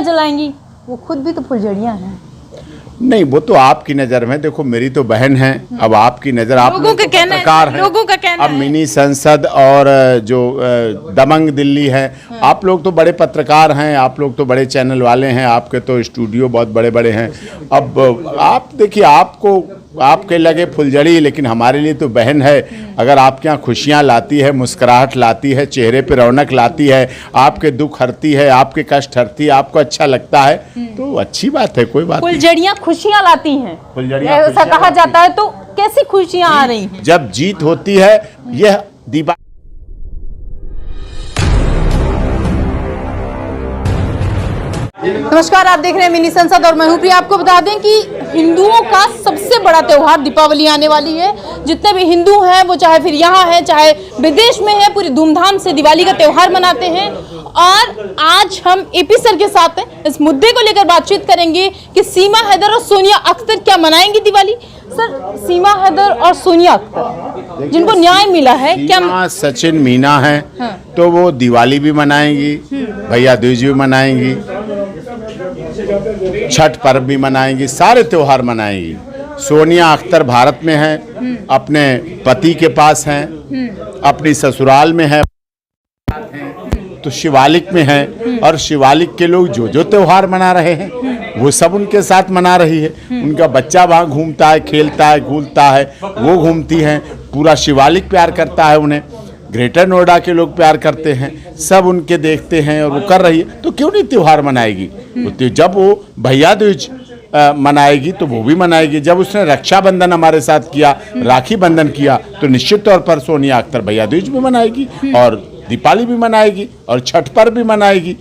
जलाएंगी? वो खुद भी तो फुलझड़ियाँ हैं। नहीं, वो तो आपकी नज़र में, देखो मेरी तो बहन है, अब आपकी नज़र, आप लोगों का कहना है, लोगों का कहना अब मिनी संसद और जो दबंग दिल्ली है, आप लोग तो बड़े पत्रकार हैं, आप लोग तो बड़े चैनल वाले हैं, आपके तो स्टूडियो बहुत बड़े बड़े हैं। अब आप देखिए, आपको आपके लगे फुलझड़ी, लेकिन हमारे लिए तो बहन है। अगर आपके यहाँ खुशियाँ लाती है, मुस्कुराहट लाती है, चेहरे पे रौनक लाती है, आपके दुख हरती है, आपके कष्ट हरती है, आपको अच्छा लगता है, तो अच्छी बात है, कोई बात नहीं। फुलझड़ियाँ खुशियाँ लाती हैं, फुलझड़ियाँ ऐसा कहा जाता है, तो कैसी खुशियाँ आ रही हैं? जब जीत होती है, यह दीपा नमस्कार, आप देख रहे हैं मिनी संसद और मैं हूं प्रिया। आपको बता दें कि हिंदुओं का सबसे बड़ा त्योहार दीपावली आने वाली है। जितने भी हिंदू हैं, वो चाहे फिर यहाँ है चाहे विदेश में है, पूरी धूमधाम से दिवाली का त्योहार मनाते हैं। और आज हम एपी सर के साथ हैं, इस मुद्दे को लेकर बातचीत करेंगे कि सीमा हैदर और सोनिया अख्तर क्या मनाएंगी दिवाली। सर, सीमा हैदर और सोनिया अख्तर जिनको न्याय मिला है, क्या सचिन मीना है, हाँ। तो वो दिवाली भी मनाएंगी, भैया दूज भी मनाएंगी, छठ पर्व भी मनाएंगी, सारे त्योहार मनाएंगी। सोनिया अख्तर भारत में है, अपने पति के पास हैं, अपनी ससुराल में है, तो शिवालिक में है, और शिवालिक के लोग जो जो त्योहार मना रहे हैं वो सब उनके साथ मना रही है। उनका बच्चा वहाँ घूमता है, खेलता है, घूमता है, वो घूमती हैं, पूरा शिवालिक प्यार करता है उन्हें, ग्रेटर नोएडा के लोग प्यार करते हैं, सब उनके देखते हैं और वो कर रही है, तो क्यों नहीं त्योहार मनाएगी? जब वो भैया दूज मनाएगी तो वो भी मनाएगी। जब उसने रक्षाबंधन हमारे साथ किया, राखी बंधन किया, तो निश्चित तौर पर सोनिया अख्तर भैया दूज भी मनाएगी और दीपावली भी मनाएगी और छठ पर्व भी मनाएगी।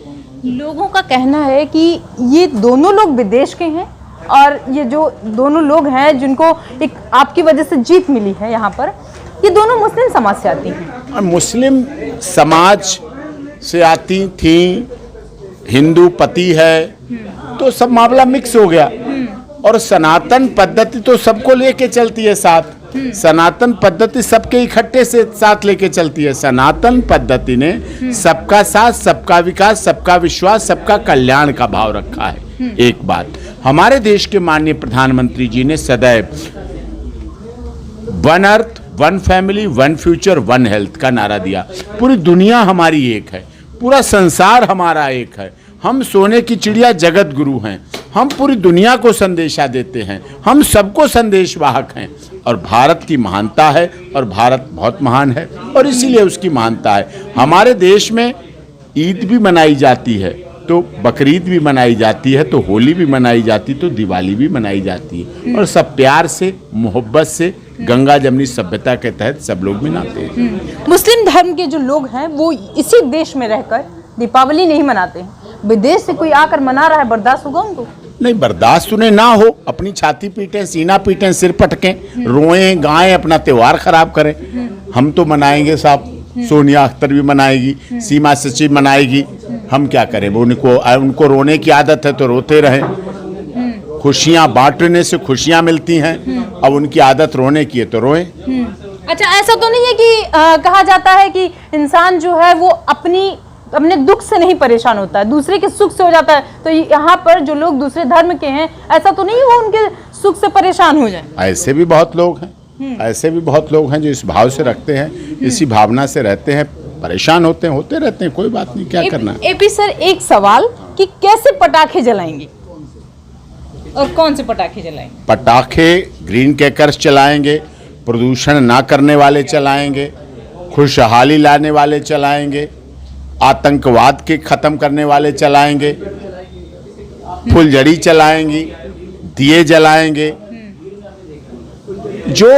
लोगों का कहना है कि ये दोनों लोग विदेश के हैं और ये जो दोनों लोग हैं जिनको एक आपकी वजह से जीत मिली है यहाँ पर, ये दोनों मुस्लिम समाज से आती हैं। मुस्लिम समाज से आती थी, हिंदू पति है, तो सब मामला मिक्स हो गया। और सनातन पद्धति तो सबको लेके चलती है साथ, सनातन पद्धति सबके इकट्ठे से साथ लेके चलती है। सनातन पद्धति ने सबका साथ, सबका विकास, सबका विश्वास, सबका कल्याण का भाव रखा है। एक बात, हमारे देश के माननीय प्रधानमंत्री जी ने सदैव one earth, one family, one future, one health का नारा दिया। पूरी दुनिया हमारी एक है, पूरा संसार हमारा एक है। हम सोने की चिड़िया जगत गुरु हैं, हम पूरी दुनिया को संदेशा देते हैं, हम सबको संदेश वाहक हैं। और भारत की महानता है, और भारत बहुत महान है, और इसीलिए उसकी महानता है। हमारे देश में ईद भी मनाई जाती है, तो बकरीद भी मनाई जाती है, तो होली भी मनाई जाती है, तो दिवाली भी मनाई जाती है, और सब प्यार से, मोहब्बत से, गंगा जमनी सभ्यता के तहत सब लोग मनाते हैं। मुस्लिम धर्म के जो लोग हैं वो इसी देश में रहकर दीपावली नहीं मनाते हैं। विदेश से कोई आकर मना रहा है, बर्दाश्त होगा उनको? नहीं, बर्दाश्त उन्हें ना हो, अपनी छाती पीटें, सीना पीटें, सिर पटकें, रोएं गाएं, अपना त्योहार खराब करें। हम तो मनाएंगे साहब, सोनिया अख्तर भी मनाएगी, सीमा सचिन मनाएगी, हम क्या करें? वो उनको रोने की आदत है तो रोते रहें। खुशियाँ बांटने से खुशियाँ मिलती हैं, अब उनकी आदत रोने की है तो रोएं। अच्छा, ऐसा तो नहीं है कि कहा जाता है कि इंसान जो है वो अपने दुख से नहीं परेशान होता है, दूसरे के सुख से हो जाता है। तो यहाँ पर जो लोग दूसरे धर्म के हैं, ऐसा तो नहीं है वो उनके सुख से परेशान हो जाए? ऐसे भी बहुत लोग हैं, ऐसे भी बहुत लोग हैं जो इस भाव से रखते हैं, इसी भावना से रहते हैं, परेशान होते रहते हैं, कोई बात नहीं, क्या करना है। एपी सर, एक सवाल कि कैसे पटाखे जलाएंगे और कौन से पटाखे जलाएंगे? पटाखे ग्रीन क्रैकर्स चलाएंगे, प्रदूषण ना करने वाले चलाएंगे, खुशहाली लाने वाले चलाएंगे, आतंकवाद के खत्म करने वाले चलाएंगे, फुलझड़ी चलाएंगी, दिए जलाएंगे। जो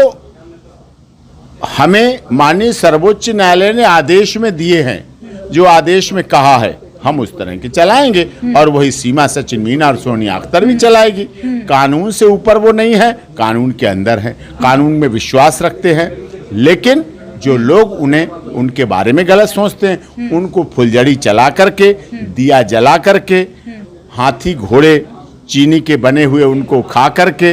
हमें माननीय सर्वोच्च न्यायालय ने आदेश में दिए हैं, जो आदेश में कहा है, हम उस तरह के चलाएंगे। और वही सीमा सचिन मीना और सोनिया अख्तर भी चलाएगी। कानून से ऊपर वो नहीं है, कानून के अंदर है, कानून में विश्वास रखते हैं। लेकिन जो लोग उन्हें उनके बारे में गलत सोचते हैं, उनको फुलझड़ी चला करके, दिया जला करके, हाथी घोड़े चीनी के बने हुए उनको खा करके,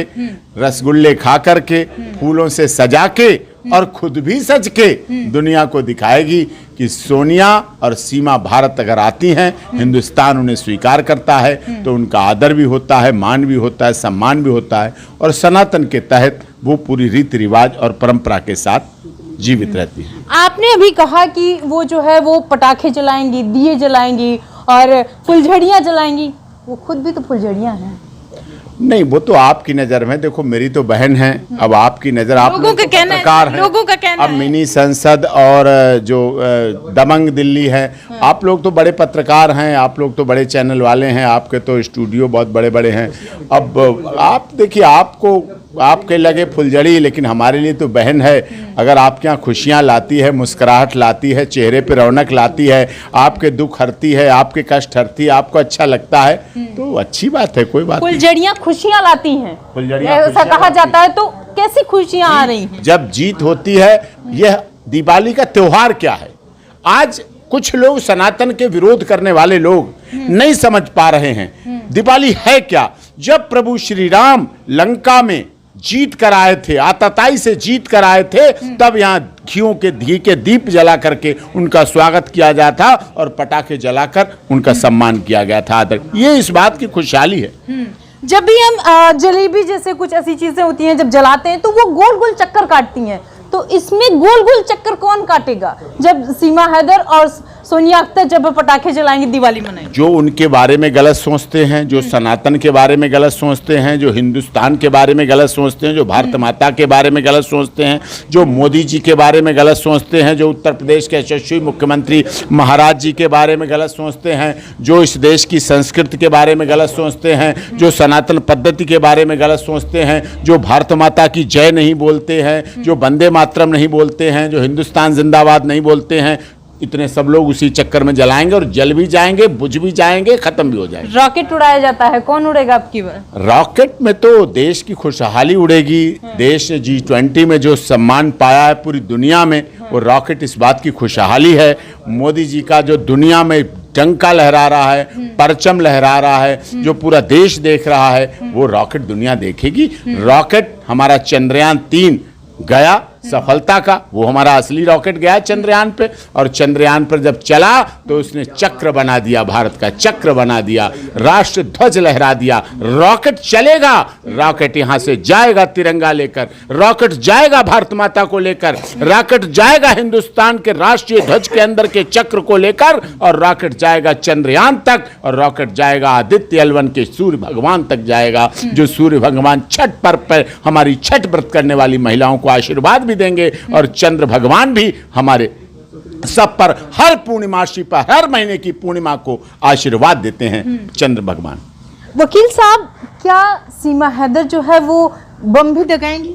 रसगुल्ले खा करके, फूलों से सजा के और खुद भी सच के दुनिया को दिखाएगी कि सोनिया और सीमा भारत अगर आती हैं, हिंदुस्तान उन्हें स्वीकार करता है तो उनका आदर भी होता है, मान भी होता है, सम्मान भी होता है और सनातन के तहत वो पूरी रीति रिवाज और परंपरा के साथ जीवित रहती है। आपने अभी कहा कि वो जो है वो पटाखे जलाएंगी, दिए जलाएंगी और फुलझड़ियां जलाएंगी। वो खुद भी तो फुलझड़ियां हैं। नहीं, वो तो आपकी नजर में, देखो मेरी तो बहन है, अब आपकी नजर, आप लोगों का कहना है, लोगों का कहना अब है। मिनी संसद और जो दबंग दिल्ली है, आप लोग तो बड़े पत्रकार हैं, आप लोग तो बड़े चैनल वाले हैं, आपके तो स्टूडियो बहुत बड़े बड़े हैं। अब आप देखिए, आपको आपके लगे फुलझड़ी, लेकिन हमारे लिए तो बहन है। अगर आपके यहाँ खुशियाँ लाती है, मुस्कुराहट लाती है, चेहरे पे रौनक लाती है, आपके दुख हरती है, आपके कष्ट हरती है, आपको अच्छा लगता है तो अच्छी बात है, कोई बात नहीं। फुलझड़ियां खुशियां लाती हैं, फुलझड़ियां ऐसा कहा जाता है, तो कैसी खुशियां आ रही हैं? जब जीत होती है, यह दिवाली का त्योहार क्या है? आज कुछ लोग सनातन के विरोध करने वाले लोग नहीं समझ पा रहे हैं दिवाली है क्या। जब प्रभु श्री राम लंका में जीत कर आए थे, आतताई से जीत कर आए थे, तब यहाँ घियों के घी के दीप जला करके उनका स्वागत किया गया था और पटाखे जलाकर उनका सम्मान किया गया था, आदर। ये इस बात की खुशहाली है। जब भी हम जलेबी जैसे कुछ ऐसी चीजें होती हैं, जब जलाते हैं तो वो गोल गोल चक्कर काटती हैं, तो इसमें गोल गोल चक्कर कौन काटेगा जब सीमा हैदर और सोनिया अख्तर जब पटाखे जलाएंगे, दिवाली मनाएंगे? जो उनके बारे में गलत सोचते हैं, जो सनातन के बारे में गलत सोचते हैं, जो हिंदुस्तान के बारे में गलत सोचते हैं, जो भारत माता के बारे में गलत सोचते हैं, जो मोदी जी के बारे में गलत सोचते हैं, जो उत्तर प्रदेश के यशस्वी मुख्यमंत्री महाराज जी के बारे में गलत सोचते हैं, जो इस देश की संस्कृति के बारे में गलत सोचते हैं, जो सनातन पद्धति के बारे में गलत सोचते हैं, जो भारत माता की जय नहीं बोलते हैं, जो वंदे मातरम नहीं बोलते हैं, जो हिंदुस्तान जिंदाबाद नहीं बोलते हैं, इतने सब लोग उसी चक्कर में जलाएंगे और जल भी जाएंगे, बुझ भी जाएंगे, खत्म भी हो जाएंगे। रॉकेट उड़ाया जाता है, कौन उड़ेगा आपकी बार? रॉकेट में तो देश की खुशहाली उड़ेगी। देश ने G20 में जो सम्मान पाया है पूरी दुनिया में, वो रॉकेट इस बात की खुशहाली है। मोदी जी का जो दुनिया में डंका लहरा रहा है, परचम लहरा रहा है, जो पूरा देश देख रहा है, वो रॉकेट दुनिया देखेगी। रॉकेट हमारा चंद्रयान-3 गया सफलता का, वो हमारा असली रॉकेट गया चंद्रयान पे, और चंद्रयान पर जब चला तो उसने चक्र बना दिया, भारत का चक्र बना दिया, राष्ट्र ध्वज लहरा दिया। रॉकेट चलेगा, रॉकेट यहां से जाएगा तिरंगा लेकर, रॉकेट जाएगा भारत माता को लेकर, रॉकेट जाएगा हिंदुस्तान के राष्ट्रीय ध्वज के अंदर के चक्र को लेकर, और रॉकेट जाएगा चंद्रयान तक, और रॉकेट जाएगा आदित्य L1 के सूर्य भगवान तक जाएगा, जो सूर्य भगवान छठ पर्व पर हमारी छठ व्रत करने वाली महिलाओं को आशीर्वाद भी देंगे, और चंद्र भगवान भी हमारे सब पर हर पूर्णिमासी पर, हर महीने की पूर्णिमा को आशीर्वाद देते हैं चंद्र भगवान। वकील साहब, क्या सीमा हैदर जो है वो बम भी दगाएंगी?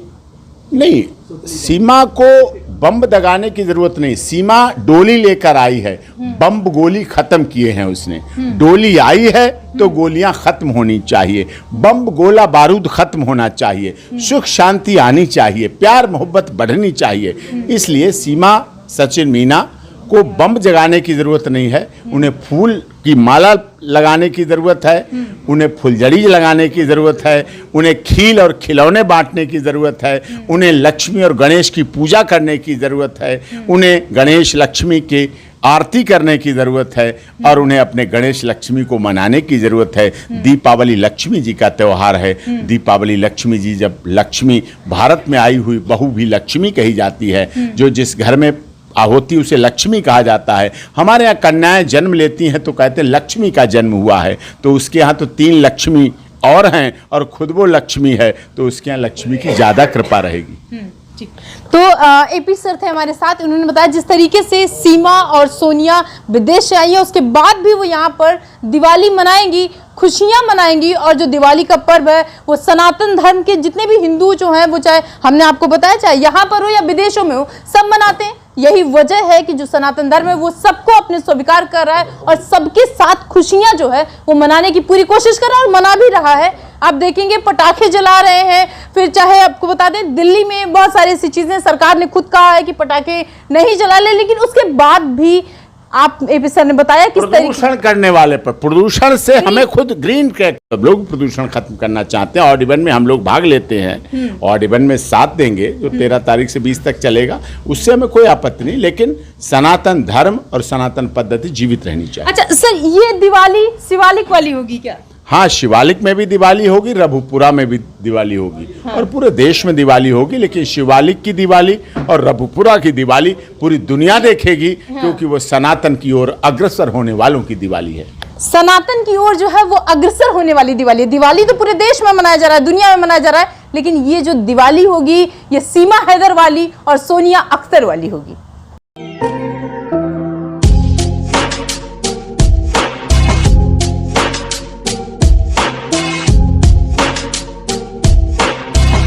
नहीं, सीमा को बम दगाने की जरूरत नहीं। सीमा डोली लेकर आई है, बम गोली खत्म किए हैं उसने। डोली आई है तो गोलियां खत्म होनी चाहिए, बम गोला बारूद खत्म होना चाहिए, सुख शांति आनी चाहिए, प्यार मोहब्बत बढ़नी चाहिए। इसलिए सीमा सचिन मीना को बम जगाने की ज़रूरत नहीं है, उन्हें फूल की माला लगाने की ज़रूरत है, उन्हें फुलझड़ी लगाने की ज़रूरत है, उन्हें खील और खिलौने बांटने की ज़रूरत है, उन्हें लक्ष्मी और गणेश की पूजा करने की ज़रूरत है, उन्हें गणेश लक्ष्मी की आरती करने की ज़रूरत है, और उन्हें अपने गणेश लक्ष्मी को मनाने की ज़रूरत है। दीपावली लक्ष्मी जी का त्यौहार है। दीपावली लक्ष्मी जी, जब लक्ष्मी भारत में आई हुई बहू भी लक्ष्मी कही जाती है, जो जिस घर में होती उसे लक्ष्मी कहा जाता है। हमारे यहाँ कन्याएं जन्म लेती हैं तो कहते हैं लक्ष्मी का जन्म हुआ है, तो उसके यहाँ तो 3 लक्ष्मी और हैं, और खुद वो लक्ष्मी है, तो उसके यहाँ लक्ष्मी की ज़्यादा कृपा रहेगी। तो एपी सर थे हमारे साथ, उन्होंने बताया जिस तरीके से सीमा और सोनिया विदेश से आई है, उसके बाद भी वो यहाँ पर दिवाली मनाएंगी, खुशियां मनाएंगी, और जो दिवाली का पर्व है वो सनातन धर्म के जितने भी हिंदू जो हैं, वो चाहे हमने आपको बताया चाहे यहाँ पर हो या विदेशों में हो, सब मनाते हैं। यही वजह है कि जो सनातन धर्म है वो सबको अपने स्वीकार कर रहा है, और सबके साथ खुशियां जो है वो मनाने की पूरी कोशिश कर रहा है और मना भी रहा है। आप देखेंगे पटाखे जला रहे हैं, फिर चाहे आपको बता दें दिल्ली में बहुत सारी ऐसी चीजें सरकार ने खुद कहा है कि पटाखे नहीं जला ले, लेकिन उसके बाद भी आप एपी सर ने बताया किस तरीके प्रदूषण करने वाले पर, प्रदूषण से हमें खुद ग्रीन सब लोग प्रदूषण खत्म करना चाहते हैं। ऑड इवन में हम लोग भाग लेते हैं, ऑड इवन में साथ देंगे जो 13 तारीख से 20 तक चलेगा, उससे हमें कोई आपत्ति नहीं, लेकिन सनातन धर्म और सनातन पद्धति जीवित रहनी चाहिए। अच्छा सर, ये दिवाली शिवालिक वाली होगी क्या? हाँ, शिवालिक में भी दिवाली होगी, रघुपुरा में भी दिवाली होगी, और पूरे देश में दिवाली होगी, लेकिन शिवालिक की दिवाली और रघुपुरा की दिवाली पूरी दुनिया देखेगी, क्योंकि वो सनातन की ओर अग्रसर होने वालों की दिवाली है। सनातन की ओर जो है वो अग्रसर होने वाली दिवाली है। दिवाली तो पूरे देश में मनाया जा रहा है, दुनिया में मनाया जा रहा है, लेकिन ये जो दिवाली होगी ये सीमा हैदर वाली और सोनिया अख्तर वाली होगी।